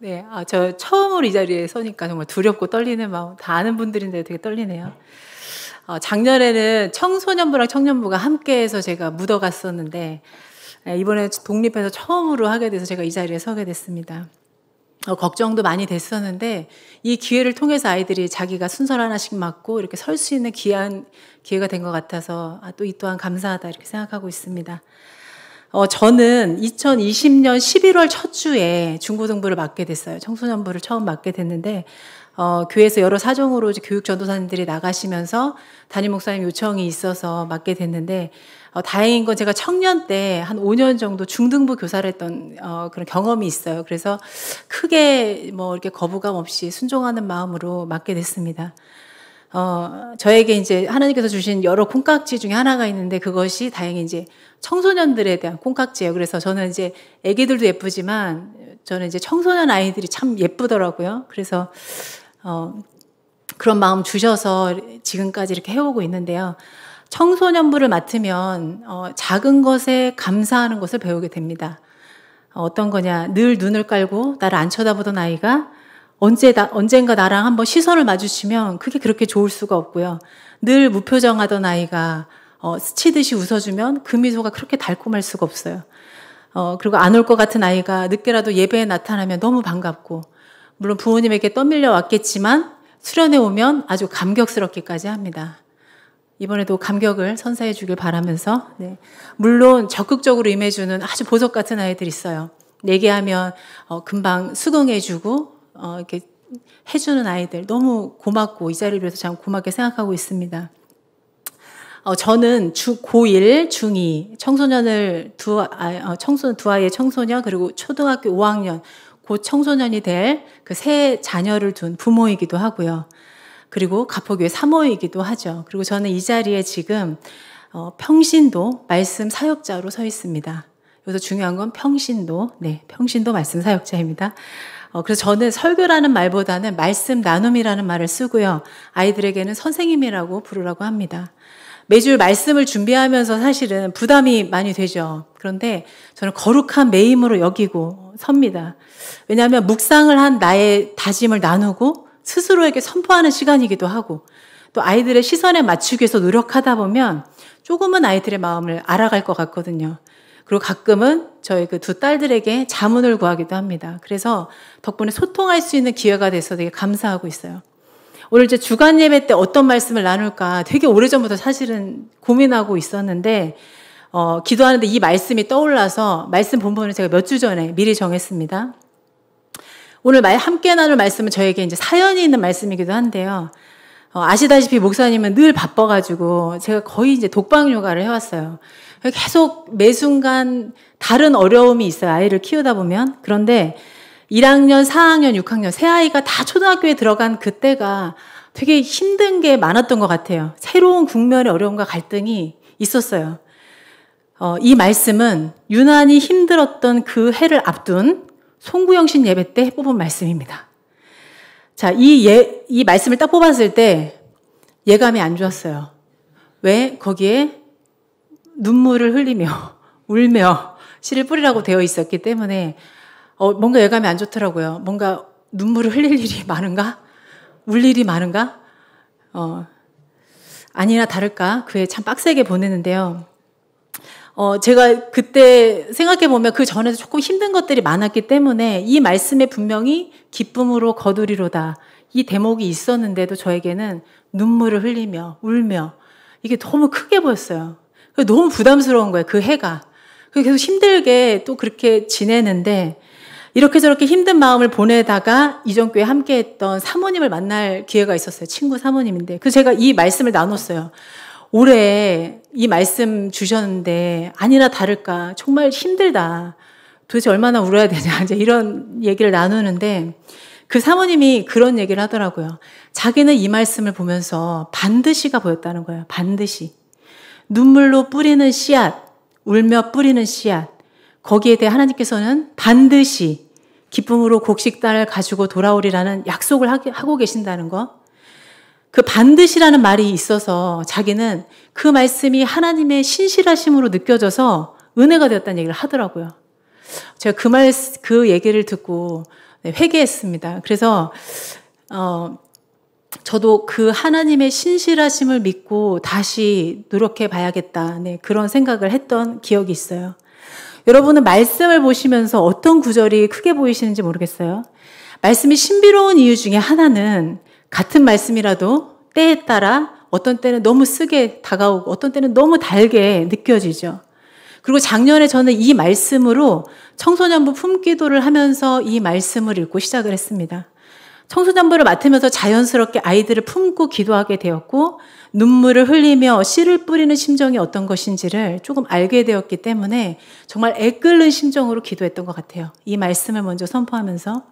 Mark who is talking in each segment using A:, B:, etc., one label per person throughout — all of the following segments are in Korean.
A: 네, 저 처음으로 이 자리에 서니까 정말 두렵고 떨리는 마음, 다 아는 분들인데 되게 떨리네요. 작년에는 청소년부랑 청년부가 함께해서 제가 묻어갔었는데, 이번에 독립해서 처음으로 하게 돼서 제가 이 자리에 서게 됐습니다. 걱정도 많이 됐었는데, 이 기회를 통해서 아이들이 자기가 순서를 하나씩 맡고 이렇게 설 수 있는 귀한 기회가 된 것 같아서, 또 이 또한 감사하다 이렇게 생각하고 있습니다. 저는 2020년 11월 첫 주에 중고등부를 맡게 됐어요. 청소년부를 처음 맡게 됐는데, 교회에서 여러 사정으로 이제 교육 전도사님들이 나가시면서 담임 목사님 요청이 있어서 맡게 됐는데, 다행인 건 제가 청년 때 한 5년 정도 중등부 교사를 했던 그런 경험이 있어요. 그래서 크게 뭐 이렇게 거부감 없이 순종하는 마음으로 맡게 됐습니다. 저에게 이제 하나님께서 주신 여러 콩깍지 중에 하나가 있는데 그것이 다행히 이제 청소년들에 대한 콩깍지예요. 그래서 저는 이제 아기들도 예쁘지만 저는 이제 청소년 아이들이 참 예쁘더라고요. 그래서 그런 마음 주셔서 지금까지 이렇게 해오고 있는데요. 청소년부를 맡으면 작은 것에 감사하는 것을 배우게 됩니다. 어떤 거냐, 늘 눈을 깔고 나를 안 쳐다보던 아이가 언젠가 나랑 한번 시선을 마주치면 그게 그렇게 좋을 수가 없고요. 늘 무표정하던 아이가 스치듯이 웃어주면 그 미소가 그렇게 달콤할 수가 없어요. 그리고 안 올 것 같은 아이가 늦게라도 예배에 나타나면 너무 반갑고, 물론 부모님에게 떠밀려 왔겠지만 수련회 오면 아주 감격스럽기까지 합니다. 이번에도 감격을 선사해 주길 바라면서, 네. 물론 적극적으로 임해주는 아주 보석 같은 아이들이 있어요. 얘기하면 금방 수긍해 주고 이렇게 해주는 아이들 너무 고맙고 이 자리를 위해서 참 고맙게 생각하고 있습니다. 저는 고1, 중2 청소년을 청소년 두 아이의 청소년 그리고 초등학교 5학년 곧 청소년이 될 그 세 자녀를 둔 부모이기도 하고요. 그리고 가포교회 사모이기도 하죠. 그리고 저는 이 자리에 지금 평신도 말씀 사역자로 서 있습니다. 여기서 중요한 건 평신도, 네, 평신도 말씀 사역자입니다. 그래서 저는 설교라는 말보다는 말씀 나눔이라는 말을 쓰고요. 아이들에게는 선생님이라고 부르라고 합니다. 매주 말씀을 준비하면서 사실은 부담이 많이 되죠. 그런데 저는 거룩한 매임으로 여기고 섭니다. 왜냐하면 묵상을 한 나의 다짐을 나누고 스스로에게 선포하는 시간이기도 하고, 또 아이들의 시선에 맞추기 위해서 노력하다 보면 조금은 아이들의 마음을 알아갈 것 같거든요. 그리고 가끔은 저희 그 두 딸들에게 자문을 구하기도 합니다. 그래서 덕분에 소통할 수 있는 기회가 돼서 되게 감사하고 있어요. 오늘 이제 주간 예배 때 어떤 말씀을 나눌까 되게 오래전부터 사실은 고민하고 있었는데, 기도하는데 이 말씀이 떠올라서 말씀 본문을 제가 몇 주 전에 미리 정했습니다. 오늘 함께 나눌 말씀은 저에게 이제 사연이 있는 말씀이기도 한데요. 아시다시피 목사님은 늘 바빠가지고 제가 거의 이제 독방 육아를 해왔어요. 계속 매 순간 다른 어려움이 있어요. 아이를 키우다 보면. 그런데 1학년, 4학년, 6학년 세 아이가 다 초등학교에 들어간 그때가 되게 힘든 게 많았던 것 같아요. 새로운 국면의 어려움과 갈등이 있었어요. 이 말씀은 유난히 힘들었던 그 해를 앞둔 송구영신 예배 때 뽑은 말씀입니다. 자, 이 말씀을 딱 뽑았을 때 예감이 안 좋았어요. 왜? 거기에 눈물을 흘리며 울며 씨를 뿌리라고 되어 있었기 때문에 뭔가 예감이 안 좋더라고요. 뭔가 눈물을 흘릴 일이 많은가? 울 일이 많은가? 아니나 다를까 그에 참 빡세게 보내는데요. 제가 그때 생각해보면 그 전에도 조금 힘든 것들이 많았기 때문에 이 말씀에 분명히 기쁨으로 거두리로다 이 대목이 있었는데도 저에게는 눈물을 흘리며 울며 이게 너무 크게 보였어요. 너무 부담스러운 거예요. 그 해가. 계속 힘들게 또 그렇게 지내는데 이렇게 저렇게 힘든 마음을 보내다가 이전 교회에 함께 했던 사모님을 만날 기회가 있었어요. 친구 사모님인데. 그래서 제가 이 말씀을 나눴어요. 올해 이 말씀 주셨는데 아니나 다를까 정말 힘들다. 도대체 얼마나 울어야 되냐. 이제 이런 얘기를 나누는데 그 사모님이 그런 얘기를 하더라고요. 자기는 이 말씀을 보면서 반드시가 보였다는 거예요. 반드시. 눈물로 뿌리는 씨앗, 울며 뿌리는 씨앗. 거기에 대해 하나님께서는 반드시 기쁨으로 곡식단을 가지고 돌아오리라는 약속을 하고 계신다는 거. 그 반드시라는 말이 있어서 자기는 그 말씀이 하나님의 신실하심으로 느껴져서 은혜가 되었다는 얘기를 하더라고요. 제가 그 얘기를 듣고 네, 회개했습니다. 그래서 저도 그 하나님의 신실하심을 믿고 다시 노력해 봐야겠다. 네, 그런 생각을 했던 기억이 있어요. 여러분은 말씀을 보시면서 어떤 구절이 크게 보이시는지 모르겠어요. 말씀이 신비로운 이유 중에 하나는 같은 말씀이라도 때에 따라 어떤 때는 너무 쓰게 다가오고 어떤 때는 너무 달게 느껴지죠. 그리고 작년에 저는 이 말씀으로 청소년부 품기도를 하면서 이 말씀을 읽고 시작을 했습니다. 청소년부를 맡으면서 자연스럽게 아이들을 품고 기도하게 되었고 눈물을 흘리며 씨를 뿌리는 심정이 어떤 것인지를 조금 알게 되었기 때문에 정말 애끓는 심정으로 기도했던 것 같아요. 이 말씀을 먼저 선포하면서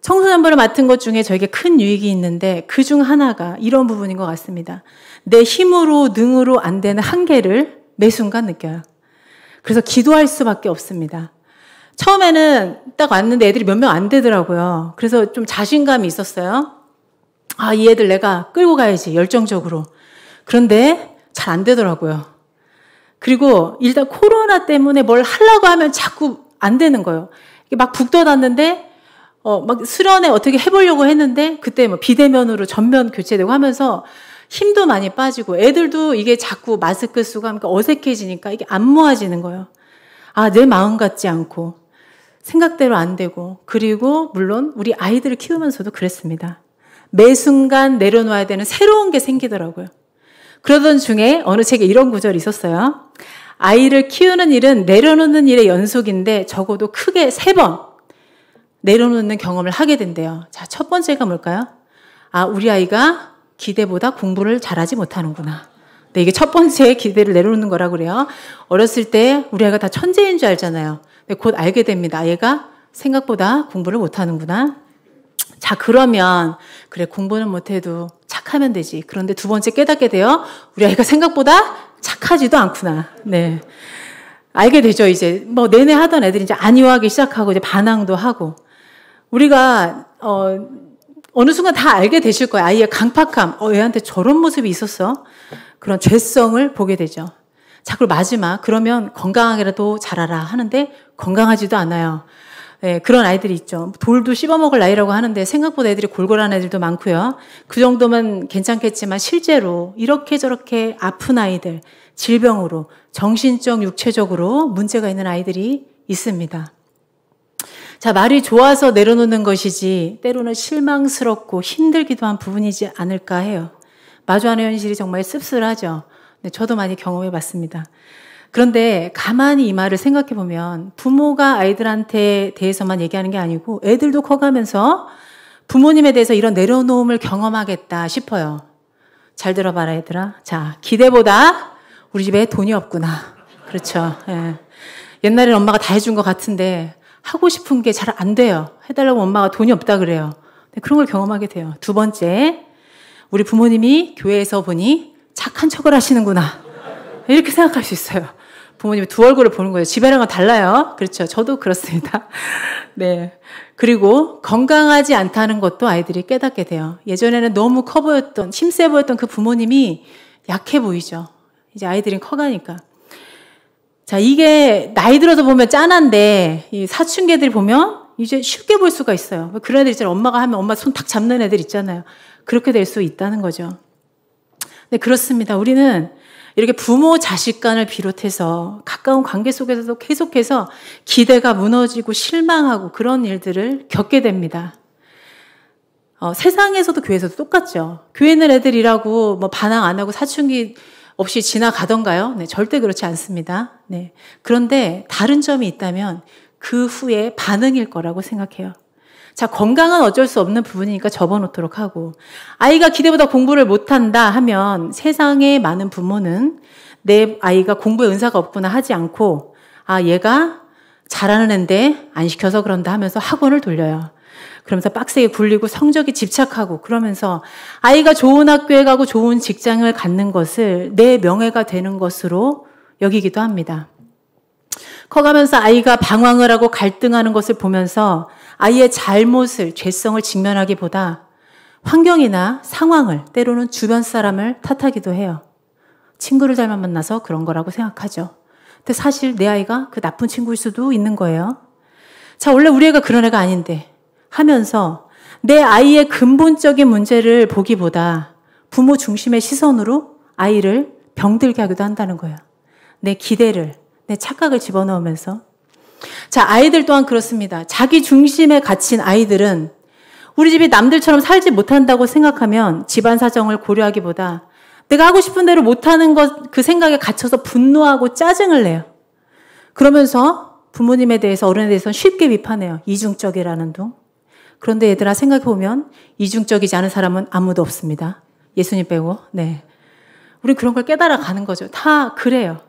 A: 청소년부를 맡은 것 중에 저에게 큰 유익이 있는데 그중 하나가 이런 부분인 것 같습니다. 내 힘으로 능으로 안 되는 한계를 매 순간 느껴요. 그래서 기도할 수밖에 없습니다. 처음에는 딱 왔는데 애들이 몇 명 안 되더라고요. 그래서 좀 자신감이 있었어요. 아, 이 애들 내가 끌고 가야지, 열정적으로. 그런데 잘 안 되더라고요. 그리고 일단 코로나 때문에 뭘 하려고 하면 자꾸 안 되는 거예요. 이게 막 북돋았는데, 막 수련회 어떻게 해보려고 했는데, 그때 뭐 비대면으로 전면 교체되고 하면서 힘도 많이 빠지고, 애들도 이게 자꾸 마스크 쓰고 하니까 어색해지니까 이게 안 모아지는 거예요. 아, 내 마음 같지 않고. 생각대로 안 되고, 그리고 물론 우리 아이들을 키우면서도 그랬습니다. 매 순간 내려놓아야 되는 새로운 게 생기더라고요. 그러던 중에 어느 책에 이런 구절이 있었어요. 아이를 키우는 일은 내려놓는 일의 연속인데 적어도 크게 3번 내려놓는 경험을 하게 된대요. 자, 첫 번째가 뭘까요? 아, 우리 아이가 기대보다 공부를 잘하지 못하는구나. 네, 이게 첫 번째 기대를 내려놓는 거라고 그래요. 어렸을 때 우리 아이가 다 천재인 줄 알잖아요. 곧 알게 됩니다. 얘가 생각보다 공부를 못하는구나. 자, 그러면 그래, 공부는 못해도 착하면 되지. 그런데 두 번째 깨닫게 돼요. 우리 아이가 생각보다 착하지도 않구나. 네, 알게 되죠. 이제 뭐 내내 하던 애들이 이제 안이화하기 시작하고 이제 반항도 하고. 우리가 어느 순간 다 알게 되실 거예요. 아이의 강팍함. 얘한테 저런 모습이 있었어. 그런 죄성을 보게 되죠. 자, 그리고 마지막, 그러면 건강하게라도 자라라 하는데 건강하지도 않아요. 네, 그런 아이들이 있죠. 돌도 씹어먹을 나이라고 하는데 생각보다 애들이 골골한 애들도 많고요. 그 정도면 괜찮겠지만 실제로 이렇게 저렇게 아픈 아이들, 질병으로, 정신적, 육체적으로 문제가 있는 아이들이 있습니다. 자, 말이 좋아서 내려놓는 것이지 때로는 실망스럽고 힘들기도 한 부분이지 않을까 해요. 마주하는 현실이 정말 씁쓸하죠. 네, 저도 많이 경험해 봤습니다. 그런데 가만히 이 말을 생각해 보면 부모가 아이들한테 대해서만 얘기하는 게 아니고 애들도 커가면서 부모님에 대해서 이런 내려놓음을 경험하겠다 싶어요. 잘 들어봐라, 얘들아. 자, 기대보다 우리 집에 돈이 없구나. 그렇죠. 예. 옛날에는 엄마가 다 해준 것 같은데 하고 싶은 게 잘 안 돼요. 해달라고 엄마가 돈이 없다 그래요. 네, 그런 걸 경험하게 돼요. 두 번째, 우리 부모님이 교회에서 보니 착한 척을 하시는구나. 이렇게 생각할 수 있어요. 부모님이 두 얼굴을 보는 거예요. 집이랑은 달라요. 그렇죠. 저도 그렇습니다. 네. 그리고 건강하지 않다는 것도 아이들이 깨닫게 돼요. 예전에는 너무 커 보였던, 힘세 보였던 그 부모님이 약해 보이죠. 이제 아이들이 커가니까. 자, 이게 나이 들어서 보면 짠한데 이 사춘기들이 보면 이제 쉽게 볼 수가 있어요. 그런 애들 있잖아요. 엄마가 하면 엄마 손 탁 잡는 애들 있잖아요. 그렇게 될 수 있다는 거죠. 네, 그렇습니다. 우리는 이렇게 부모 자식 간을 비롯해서 가까운 관계 속에서도 계속해서 기대가 무너지고 실망하고 그런 일들을 겪게 됩니다. 세상에서도 교회에서도 똑같죠. 교회 있는 애들이라고 뭐 반항 안 하고 사춘기 없이 지나가던가요? 네, 절대 그렇지 않습니다. 네. 그런데 다른 점이 있다면 그 후에 반응일 거라고 생각해요. 자, 건강은 어쩔 수 없는 부분이니까 접어놓도록 하고, 아이가 기대보다 공부를 못한다 하면 세상에 많은 부모는 내 아이가 공부에 은사가 없구나 하지 않고, 아, 얘가 잘하는 앤데 안 시켜서 그런다 하면서 학원을 돌려요. 그러면서 빡세게 굴리고 성적에 집착하고 그러면서 아이가 좋은 학교에 가고 좋은 직장을 갖는 것을 내 명예가 되는 것으로 여기기도 합니다. 커가면서 아이가 방황을 하고 갈등하는 것을 보면서 아이의 잘못을, 죄성을 직면하기보다 환경이나 상황을, 때로는 주변 사람을 탓하기도 해요. 친구를 잘못 만나서 그런 거라고 생각하죠. 근데 사실 내 아이가 그 나쁜 친구일 수도 있는 거예요. 자, 원래 우리 애가 그런 애가 아닌데 하면서 내 아이의 근본적인 문제를 보기보다 부모 중심의 시선으로 아이를 병들게 하기도 한다는 거예요. 내 기대를, 내 착각을 집어넣으면서. 자, 아이들 또한 그렇습니다. 자기 중심에 갇힌 아이들은 우리 집이 남들처럼 살지 못한다고 생각하면 집안 사정을 고려하기보다 내가 하고 싶은 대로 못하는 것, 그 생각에 갇혀서 분노하고 짜증을 내요. 그러면서 부모님에 대해서, 어른에 대해서는 쉽게 비판해요. 이중적이라는 둥. 그런데 얘들아, 생각해보면 이중적이지 않은 사람은 아무도 없습니다. 예수님 빼고. 네. 우리 그런 걸 깨달아 가는 거죠. 다 그래요.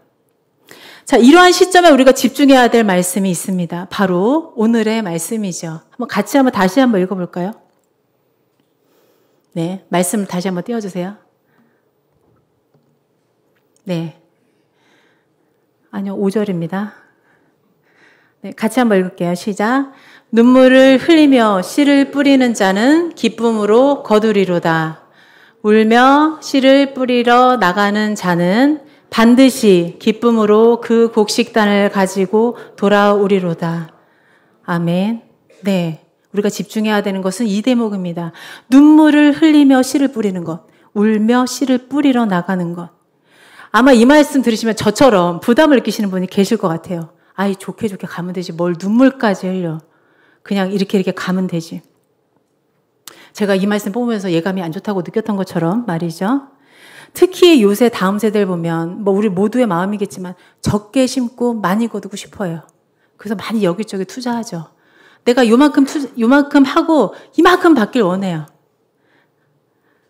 A: 자, 이러한 시점에 우리가 집중해야 될 말씀이 있습니다. 바로 오늘의 말씀이죠. 다시 한번 읽어볼까요? 네, 말씀을 다시 한번 띄워주세요. 네. 아니요, 5절입니다. 네, 같이 한번 읽을게요. 시작. 눈물을 흘리며 씨를 뿌리는 자는 기쁨으로 거두리로다. 울며 씨를 뿌리러 나가는 자는 반드시 기쁨으로 그 곡식단을 가지고 돌아오리로다. 아멘. 네. 우리가 집중해야 되는 것은 이 대목입니다. 눈물을 흘리며 씨를 뿌리는 것. 울며 씨를 뿌리러 나가는 것. 아마 이 말씀 들으시면 저처럼 부담을 느끼시는 분이 계실 것 같아요. 아이, 좋게 가면 되지. 뭘 눈물까지 흘려. 그냥 이렇게 가면 되지. 제가 이 말씀 뽑으면서 예감이 안 좋다고 느꼈던 것처럼 말이죠. 특히 요새 다음 세대를 보면 우리 모두의 마음이겠지만 적게 심고 많이 거두고 싶어요. 그래서 많이 여기저기 투자하죠. 내가 요만큼 하고 이만큼 받길 원해요.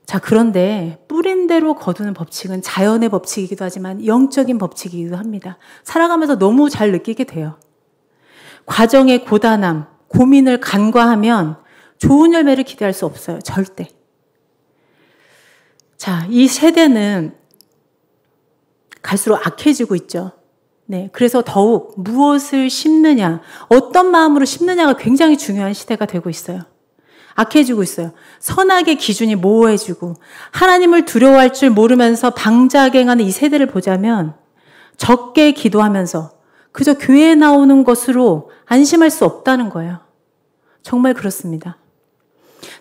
A: 자, 그런데 뿌린 대로 거두는 법칙은 자연의 법칙이기도 하지만 영적인 법칙이기도 합니다. 살아가면서 너무 잘 느끼게 돼요. 과정의 고단함, 고민을 간과하면 좋은 열매를 기대할 수 없어요. 절대. 자, 이 세대는 갈수록 악해지고 있죠. 네, 그래서 더욱 무엇을 심느냐, 어떤 마음으로 심느냐가 굉장히 중요한 시대가 되고 있어요. 악해지고 있어요. 선악의 기준이 모호해지고 하나님을 두려워할 줄 모르면서 방자갱하는 이 세대를 보자면 적게 기도하면서 그저 교회에 나오는 것으로 안심할 수 없다는 거예요. 정말 그렇습니다.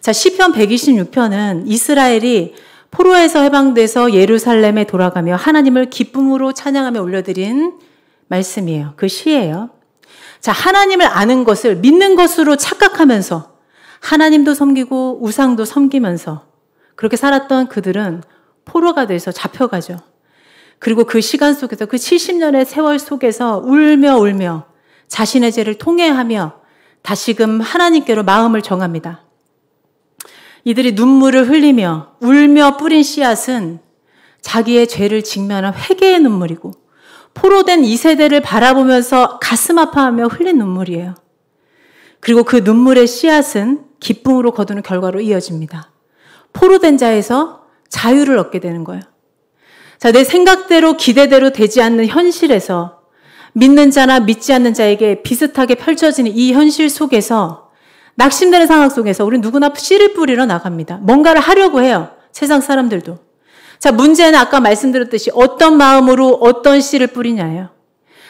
A: 자, 시편 126편은 이스라엘이 포로에서 해방돼서 예루살렘에 돌아가며 하나님을 기쁨으로 찬양하며 올려드린 말씀이에요. 그 시예요. 자, 하나님을 아는 것을 믿는 것으로 착각하면서 하나님도 섬기고 우상도 섬기면서 그렇게 살았던 그들은 포로가 돼서 잡혀가죠. 그리고 그 시간 속에서 그 70년의 세월 속에서 울며 자신의 죄를 통회하며 다시금 하나님께로 마음을 정합니다. 이들이 눈물을 흘리며 울며 뿌린 씨앗은 자기의 죄를 직면한 회개의 눈물이고 포로된 이 세대를 바라보면서 가슴 아파하며 흘린 눈물이에요. 그리고 그 눈물의 씨앗은 기쁨으로 거두는 결과로 이어집니다. 포로된 자에서 자유를 얻게 되는 거예요. 자, 내 생각대로 기대대로 되지 않는 현실에서 믿는 자나 믿지 않는 자에게 비슷하게 펼쳐지는 이 현실 속에서 낙심되는 상황 속에서 우리 누구나 씨를 뿌리러 나갑니다. 뭔가를 하려고 해요. 세상 사람들도. 자, 문제는 아까 말씀드렸듯이 어떤 마음으로 어떤 씨를 뿌리냐예요.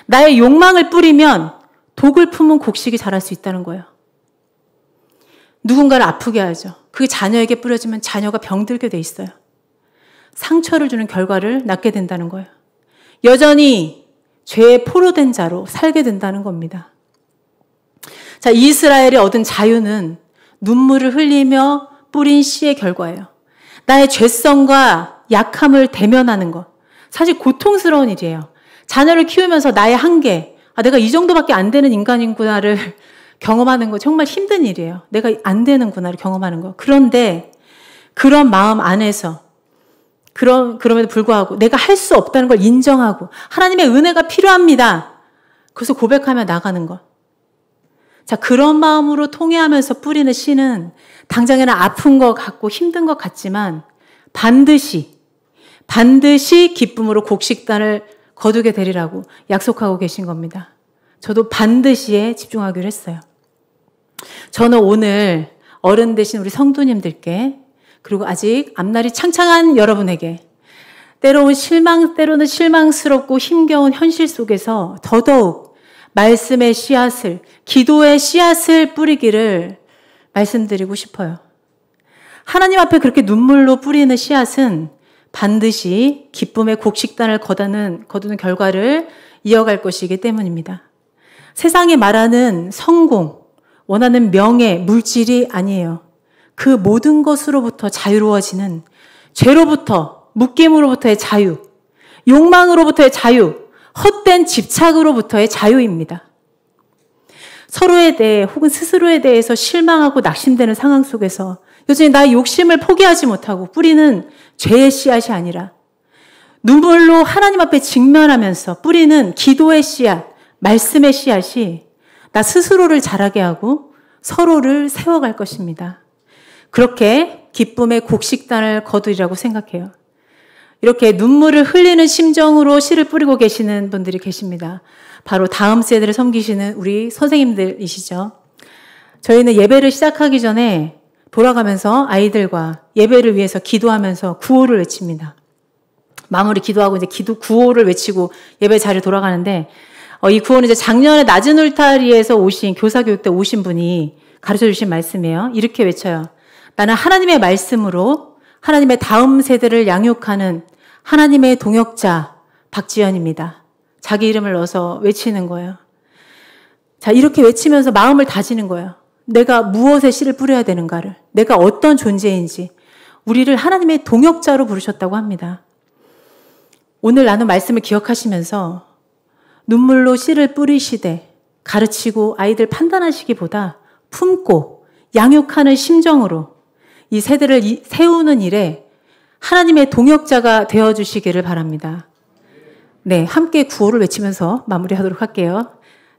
A: 나의 욕망을 뿌리면 독을 품은 곡식이 자랄 수 있다는 거예요. 누군가를 아프게 하죠. 그게 자녀에게 뿌려지면 자녀가 병들게 돼 있어요. 상처를 주는 결과를 낳게 된다는 거예요. 여전히 죄의 포로된 자로 살게 된다는 겁니다. 자, 이스라엘이 얻은 자유는 눈물을 흘리며 뿌린 씨의 결과예요. 나의 죄성과 약함을 대면하는 것. 사실 고통스러운 일이에요. 자녀를 키우면서 나의 한계, 내가 이 정도밖에 안 되는 인간이구나를 경험하는 거 정말 힘든 일이에요. 내가 안 되는구나를 경험하는 거. 그런데 그런 마음 안에서 그럼에도 불구하고 내가 할 수 없다는 걸 인정하고 하나님의 은혜가 필요합니다. 그래서 고백하며 나가는 것. 자, 그런 마음으로 통회하면서 뿌리는 씨는 당장에는 아픈 것 같고 힘든 것 같지만 반드시 기쁨으로 곡식단을 거두게 되리라고 약속하고 계신 겁니다. 저도 반드시에 집중하기로 했어요. 저는 오늘 어른 되신 우리 성도님들께 그리고 아직 앞날이 창창한 여러분에게 때로는 실망스럽고 힘겨운 현실 속에서 더더욱 말씀의 씨앗을, 기도의 씨앗을 뿌리기를 말씀드리고 싶어요. 하나님 앞에 그렇게 눈물로 뿌리는 씨앗은 반드시 기쁨의 곡식단을 거두는 결과를 이어갈 것이기 때문입니다. 세상이 말하는 성공, 원하는 명예, 물질이 아니에요. 그 모든 것으로부터 자유로워지는 죄로부터, 묶임으로부터의 자유, 욕망으로부터의 자유, 헛된 집착으로부터의 자유입니다. 서로에 대해 혹은 스스로에 대해서 실망하고 낙심되는 상황 속에서 여전히 나의 욕심을 포기하지 못하고 뿌리는 죄의 씨앗이 아니라 눈물로 하나님 앞에 직면하면서 뿌리는 기도의 씨앗, 말씀의 씨앗이 나 스스로를 자라게 하고 서로를 세워갈 것입니다. 그렇게 기쁨의 곡식단을 거두리라고 생각해요. 이렇게 눈물을 흘리는 심정으로 씨를 뿌리고 계시는 분들이 계십니다. 바로 다음 세대를 섬기시는 우리 선생님들이시죠. 저희는 예배를 시작하기 전에 돌아가면서 아이들과 예배를 위해서 기도하면서 구호를 외칩니다. 마무리 기도하고 이제 구호를 외치고 예배 자리에 돌아가는데 이 구호는 이제 작년에 낮은 울타리에서 오신 교사교육 때 오신 분이 가르쳐 주신 말씀이에요. 이렇게 외쳐요. 나는 하나님의 말씀으로 하나님의 다음 세대를 양육하는 하나님의 동역자 박지연입니다. 자기 이름을 넣어서 외치는 거예요. 자, 이렇게 외치면서 마음을 다지는 거예요. 내가 무엇에 씨를 뿌려야 되는가를, 내가 어떤 존재인지, 우리를 하나님의 동역자로 부르셨다고 합니다. 오늘 나눈 말씀을 기억하시면서 눈물로 씨를 뿌리시되 가르치고 아이들 판단하시기보다 품고 양육하는 심정으로 이 세대를 세우는 일에 하나님의 동역자가 되어주시기를 바랍니다. 네, 함께 구호를 외치면서 마무리하도록 할게요.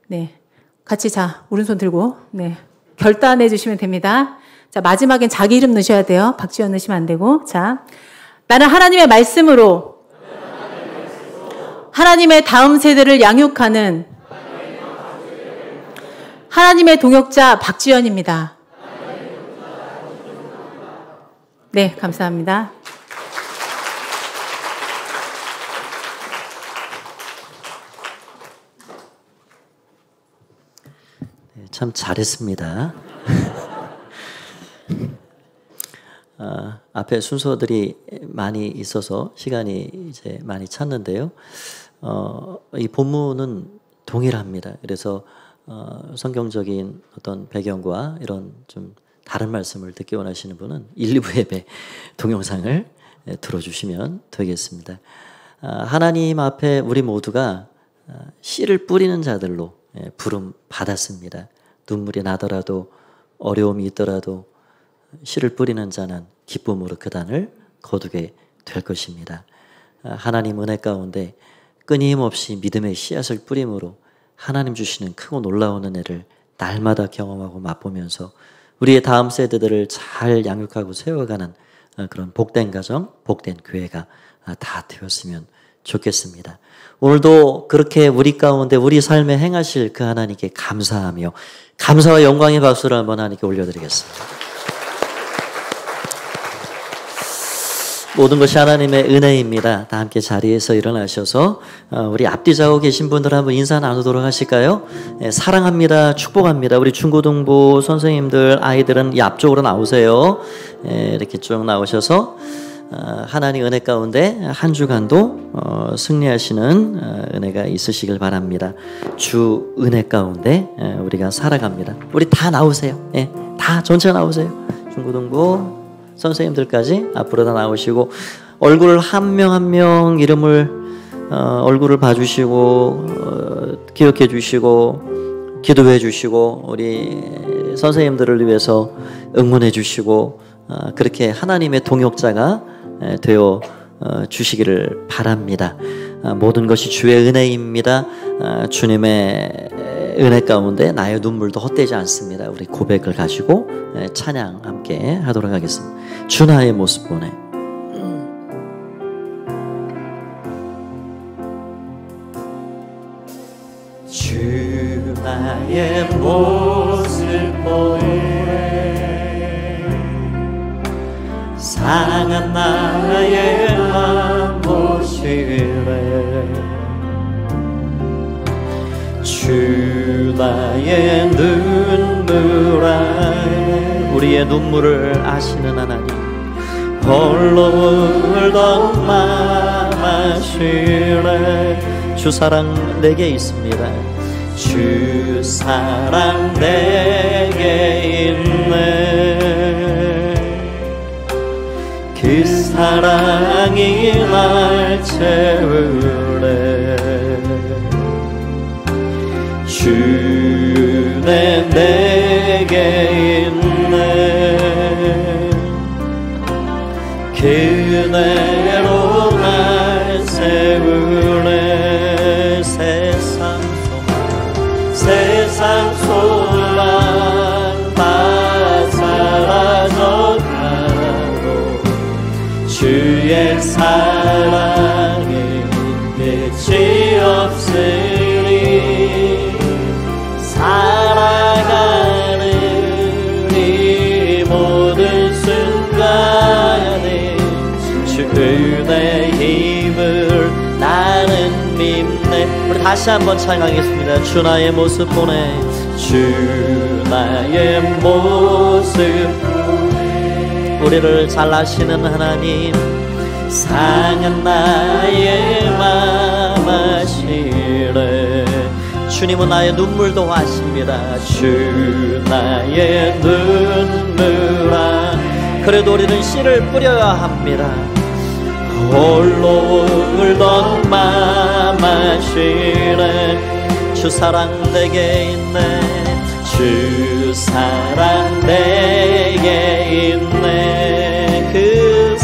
A: 네, 같이 자, 오른손 들고 네, 결단해 주시면 됩니다. 자, 마지막엔 자기 이름 넣으셔야 돼요. 박지연 넣으시면 안 되고. 자, 나는 하나님의 말씀으로 하나님의 다음 세대를 양육하는 하나님의 동역자 박지연입니다. 네, 감사합니다.
B: 참 잘했습니다. 앞에 순서들이 많이 있어서 시간이 이제 많이 찼는데요. 이 본문은 동일합니다. 그래서 성경적인 어떤 배경과 이런 좀 다른 말씀을 듣기 원하시는 분은 1, 2부 예배 동영상을 들어주시면 되겠습니다. 하나님 앞에 우리 모두가 씨를 뿌리는 자들로 부름 받았습니다. 눈물이 나더라도 어려움이 있더라도 씨를 뿌리는 자는 기쁨으로 그 단을 거두게 될 것입니다. 하나님 은혜 가운데 끊임없이 믿음의 씨앗을 뿌림으로 하나님 주시는 크고 놀라운 은혜를 날마다 경험하고 맛보면서 우리의 다음 세대들을 잘 양육하고 세워가는 그런 복된 가정, 복된 교회가 다 되었으면 좋겠습니다. 오늘도 그렇게 우리 가운데 우리 삶에 행하실 그 하나님께 감사하며 감사와 영광의 박수를 한번 하나님께 올려드리겠습니다. 모든 것이 하나님의 은혜입니다. 다 함께 자리에서 일어나셔서 우리 앞뒤자고 계신 분들 한번 인사 나누도록 하실까요? 사랑합니다. 축복합니다. 우리 중고등부 선생님들, 아이들은 이 앞쪽으로 나오세요. 이렇게 쭉 나오셔서 하나님 은혜 가운데 한 주간도 승리하시는 은혜가 있으시길 바랍니다. 주 은혜 가운데 우리가 살아갑니다. 우리 다 나오세요. 다 전체 나오세요. 중고등부 선생님들까지 앞으로 다 나오시고 얼굴을 한 명 한 명 이름을 얼굴을 봐주시고 기억해 주시고 기도해 주시고 우리 선생님들을 위해서 응원해 주시고 그렇게 하나님의 동역자가 되어 주시기를 바랍니다. 모든 것이 주의 은혜입니다. 주님의 은혜 가운데 나의 눈물도 헛되지 않습니다. 우리 고백을 가지고 찬양 함께 하도록 하겠습니다. 주 나의 모습 보네. 주 나의 모습 보네. 상한 나의 맘 보시네. 주 나의 눈물 아래 우리의 눈물을 아시는 하나님, 홀로 울던 맘 아시네. 주 사랑 내게 있습니다. 주 사랑 내게 있네. 그 사랑이 날 채우네. 주네 내게 있네. 그대로 날 세우네. 세상 소망 다 사라져가도 주의 사랑에 끝이 없으니 살아가는 이 모든 순간에 주의 힘을 나는 믿네. 우리 다시 한번 찬양하겠습니다. 주 나의 모습 보내. 주 나의 모습 보내. 우리를 잘 아시는 하나님, 상한 나의 맘 아시네. 주님은 나의 눈물도 아십니다. 주 나의 눈물아. 그래도 우리는 씨를 뿌려야 합니다. 홀로 울던 맘 아시네. 주 사랑 내게 있네. 주 사랑 내게 있네. 그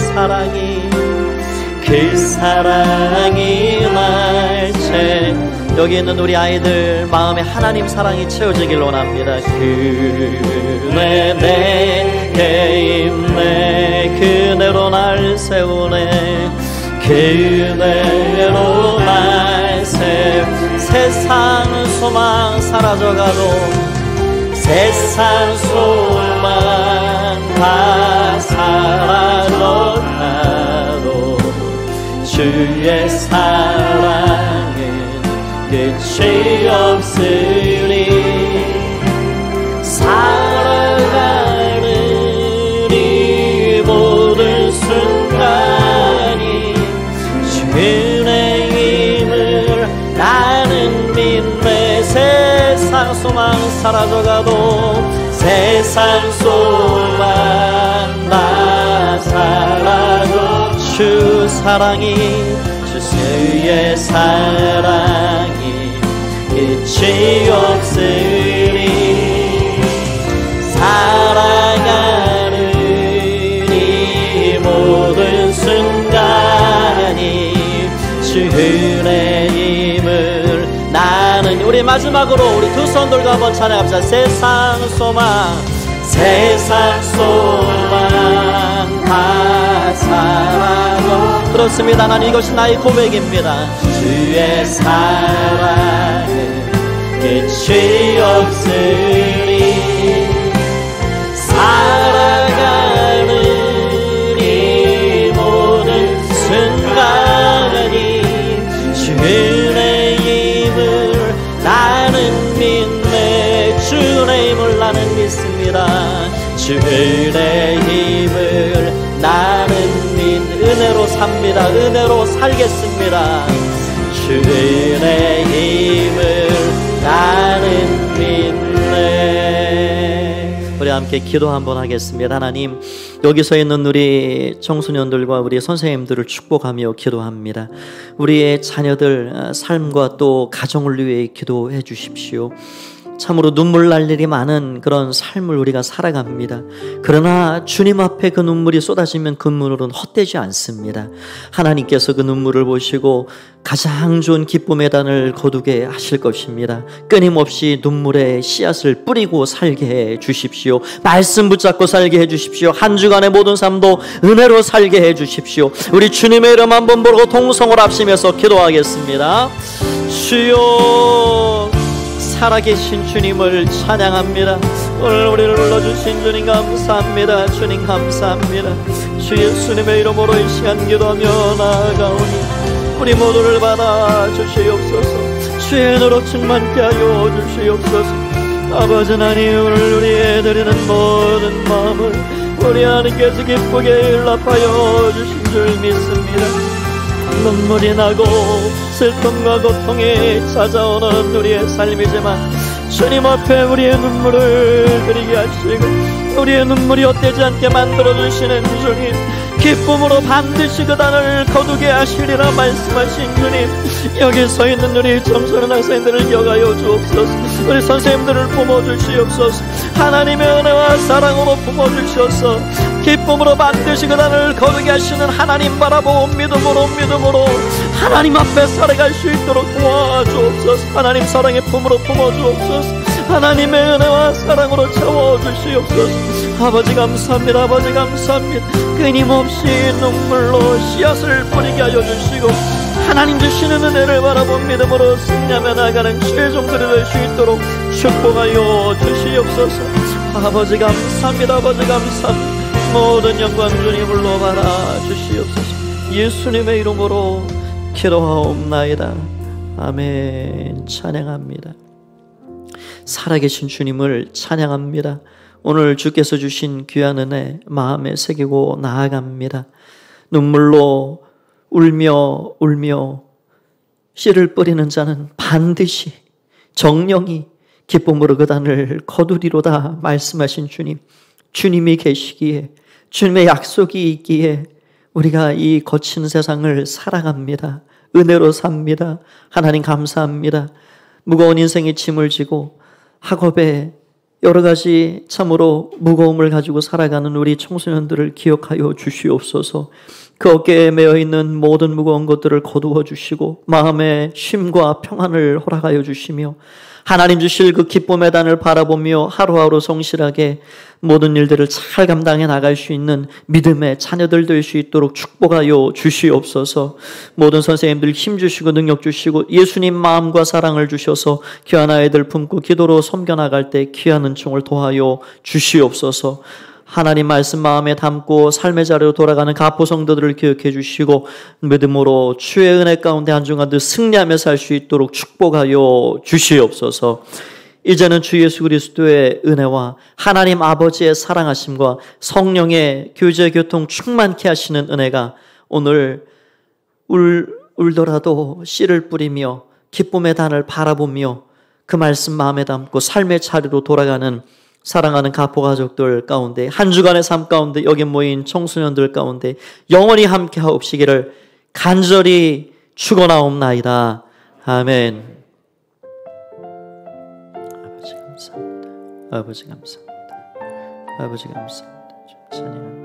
B: 사랑이 날 채. 여기 있는 우리 아이들 마음에 하나님 사랑이 채워지길 원합니다. 그네 내게 있네. 그대로 날 세우네. 그대로 날 세우네. 세상 소망 사라져가도 세상 소망 다 사라져가도 주의 사랑은 끝이 없으니 살아가는 이 모든 순간이 주의 힘을 나는 믿네. 세상 소망 사라져가도 세상 소망 다 사라져 주 사랑이 주의 사랑이 끝이 없으니 살아가는 이 모든 순간이 주의 힘을 나는. 우리 마지막으로 우리 두 손 들고 한번 찬양합시다. 세상 소망 다 사라져. 그렇습니다. 하나님, 이것이 나의 고백입니다. 주의 사랑은 끝이 없으니 살아가는 이 모든 순간이 주의 힘을 나는 믿네. 주의 힘을 나는 믿습니다. 주의 힘을 나는 믿. 은혜로 삽니다. 은혜로 살겠습니다. 주의 힘을 나는 믿네. 우리 함께 기도 한번 하겠습니다. 하나님, 여기서 있는 우리 청소년들과 우리 선생님들을 축복하며 기도합니다. 우리의 자녀들 삶과 또 가정을 위해 기도해 주십시오. 참으로 눈물 날 일이 많은 그런 삶을 우리가 살아갑니다. 그러나 주님 앞에 그 눈물이 쏟아지면 그 눈물은 헛되지 않습니다. 하나님께서 그 눈물을 보시고 가장 좋은 기쁨의 단을 거두게 하실 것입니다. 끊임없이 눈물의 씨앗을 뿌리고 살게 해 주십시오. 말씀 붙잡고 살게 해 주십시오. 한 주간의 모든 삶도 은혜로 살게 해 주십시오. 우리 주님의 이름 한번 부르고 통성을 합심해서 기도하겠습니다. 주여, 살아계신 주님을 찬양합니다. 오늘 우리를 불러주신 주님 감사합니다. 주님 감사합니다. 주 예수님의 이름으로 이 시간 기도하며 나아가오니 우리 모두를 받아 주시옵소서. 주의 은혜로 충만케 하여 주시옵소서. 아버지 하나님, 오늘 우리의 드리는 모든 마음을 우리 하나님께서 기쁘게 일납하여 주신 줄 믿습니다. 눈물이 나고 슬픔과 고통이 찾아오는 우리의 삶이지만 주님 앞에 우리의 눈물을 드리게 하시고 우리의 눈물이 헛되지 않게 만들어주시는 주님, 기쁨으로 반드시 그 단을 거두게 하시리라 말씀하신 주님, 여기 서 있는 우리 청소년 학생들을 기억하여 주옵소서. 우리 선생님들을 품어주시옵소서. 하나님의 은혜와 사랑으로 품어주셔서 기쁨으로 반드시 그 단을 거두게 하시는 하나님 바라보고 믿음으로 하나님 앞에 살아갈 수 있도록 도와주옵소서. 하나님 사랑의 품으로 품어주옵소서. 하나님의 은혜와 사랑으로 채워주시옵소서. 아버지 감사합니다. 아버지 감사합니다. 끊임없이 눈물로 씨앗을 뿌리게 하여 주시고 하나님 주시는 은혜를 바라보 믿음으로 승리하며 나가는 최종들이 될 수 있도록 축복하여 주시옵소서. 아버지 감사합니다. 아버지 감사합니다. 모든 영광 주님으로 받아 주시옵소서. 예수님의 이름으로 기도하옵나이다. 아멘. 찬양합니다. 살아계신 주님을 찬양합니다. 오늘 주께서 주신 귀한 은혜 마음에 새기고 나아갑니다. 눈물로 울며 씨를 뿌리는 자는 반드시 정령이 기쁨으로 그 단을 거두리로다 말씀하신 주님, 주님이 계시기에, 주님의 약속이 있기에 우리가 이 거친 세상을 살아갑니다. 은혜로 삽니다. 하나님 감사합니다. 무거운 인생의 짐을 지고 학업에 여러 가지 참으로 무거움을 가지고 살아가는 우리 청소년들을 기억하여 주시옵소서. 그 어깨에 매어 있는 모든 무거운 것들을 거두어 주시고 마음의 쉼과 평안을 허락하여 주시며 하나님 주실 그 기쁨의 단을 바라보며 하루하루 성실하게 모든 일들을 잘 감당해 나갈 수 있는 믿음의 자녀들 될 수 있도록 축복하여 주시옵소서. 모든 선생님들 힘 주시고 능력 주시고 예수님 마음과 사랑을 주셔서 귀한 아이들 품고 기도로 섬겨나갈 때 귀한 은총을 도하여 주시옵소서. 하나님 말씀 마음에 담고 삶의 자리로 돌아가는 가포 성도들을 기억해 주시고 믿음으로 주의 은혜 가운데 한중한들 승리하며 살 수 있도록 축복하여 주시옵소서. 이제는 주 예수 그리스도의 은혜와 하나님 아버지의 사랑하심과 성령의 교제 교통 충만케 하시는 은혜가 오늘 울더라도 씨를 뿌리며 기쁨의 단을 바라보며 그 말씀 마음에 담고 삶의 자리로 돌아가는 사랑하는 가포 가족들 가운데, 한 주간의 삶 가운데 여기 모인 청소년들 가운데 영원히 함께 하옵시기를 간절히 축원하옵나이다. 아멘. 아버지 감사합니다. 아버지 감사합니다. 아버지 감사합니다. 찬양합니다.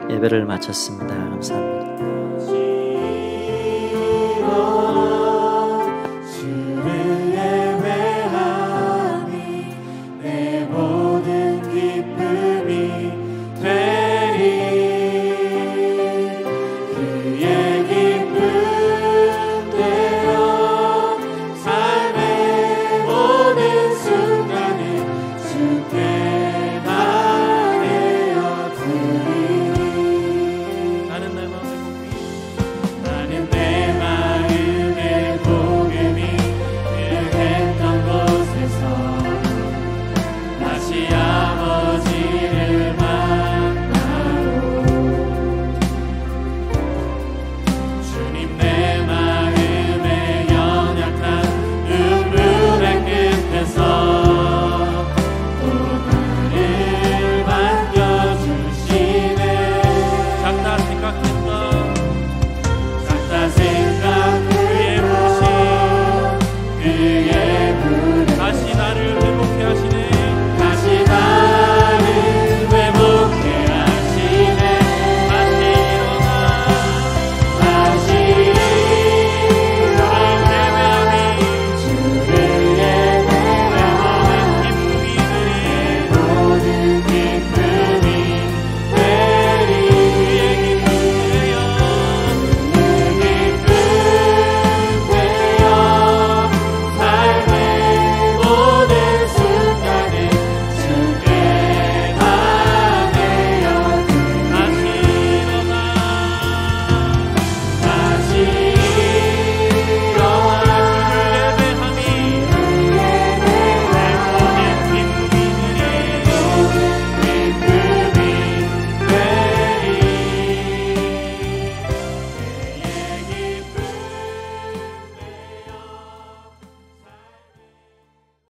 B: 예배를 마쳤습니다. 감사합니다.